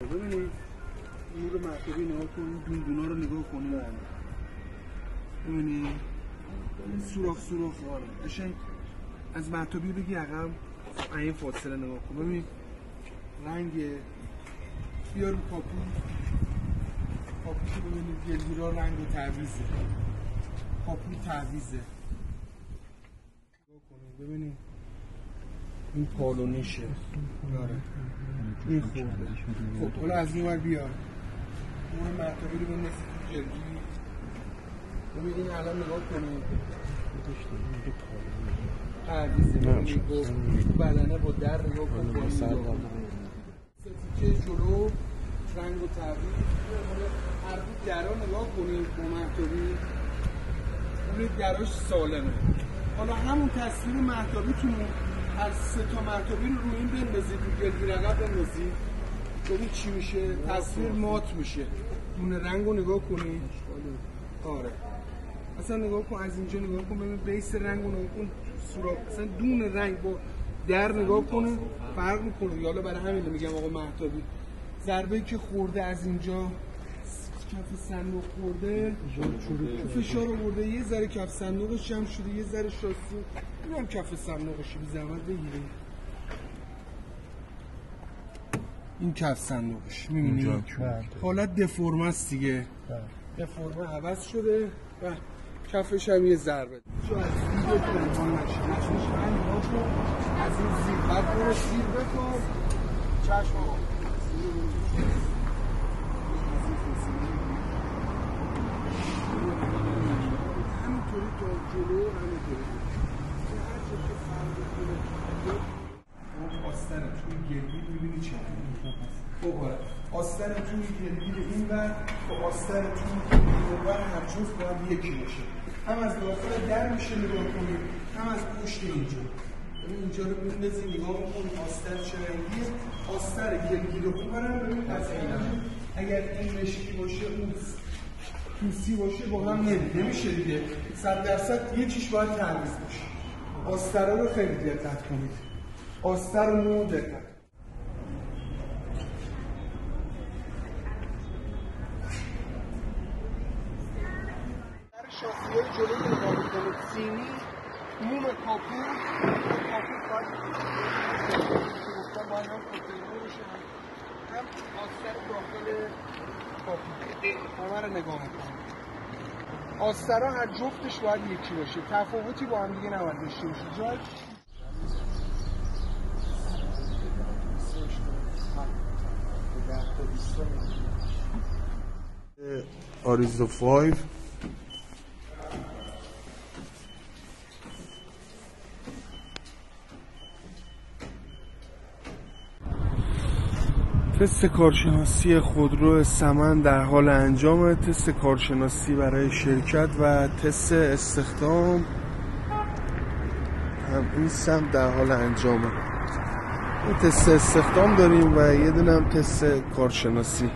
ببینید نور مرکبی نگاه کنید، دوندونا رو نگاه کنید، ببینید سوراخ قشنگ از مرتبی بگی عقب این فاصله نگاه کن. ببینید رنگ بیار رو کاپو که ببینید گلگیرا رنگ و تعویزه، کاپو تعویزه. نگاه کنید ببینید این پالونیشه داره، این خورده. خب حالا از این ور بیار نور مرتبی رو بندازید تو جلگی. ببینید این الان نگاه کنید تعویزه، ببینید بدنه با در نگاه کنید، با ستیکه جلو رنگ و تعویز. هر دو درا نگاه کنید با مرتبی، ببینید دراش سالمه. حالا همون تصویر مرتبیتون هر سه تا مرتبی رو روی این بندازید، رو گلگیر عقب بندازید، ببین چی میشه. تصویر مات میشه. دونه رنگ رو نگاه کنید. آره اصلا نگاه کن، از اینجا نگاه کن، ببین بیس رنگ رو نگاه کن، سوراخ اصلا دونه رنگ با در نگاه کنید فرق میکنه. حالا برای همین میگم آقا مرتبی ضربه‌ای که خورده از اینجا کف صندوق خورده، فشار آورده، یه ذره کف صندوقش جمع شده، یه ذره شاسی اینم کف صندوقش بی زحمت بگیرید. این کف صندوقش می‌بینید حالت دفرمه است دیگه، دفرمه عوض شده و کفش هم یه ضربه. چون از ویدیو تلفن نشه از این زیر بعد برو سیر بکن چشم آقا همینطوری تا جلو همینطوری هر جا که فرده کنه آستن توی گلگیر میبینی چه خب آستن توی گلگیر این ور و آستن توی گلگیر این ور هر جفت باید یکی باشه، هم از داخل در میشه نگاه کنید، هم از پشت اینجا. اینجا رو بندازی نگاه کنید آستر چه رنگیه. آستر گلگیر رو ببرن ببینید از این اگر این مشکی باشه اون توسی باشه با هم نمیشه دیگه. 100% یه چیش باید تعویض باشه. آستر رو خیلی دقت کنید، آستر رو دقت. در شاسیه جلوی نگاه کنید سینی موم کاپو باید هم کتیمو بشه هم آستر داخل کاپو همه رو نگاه کنید. آستر ها هر جفتش باید یکی باشه، تفاوتی با هم دیگه نباید داشته باشه. جای آریزو 5 تست کارشناسی خودرو سمن در حال انجام، تست کارشناسی برای شرکت و تست استخدام هم این سمت در حال انجامه. تست استخدام داریم و یه دونه هم تست کارشناسی.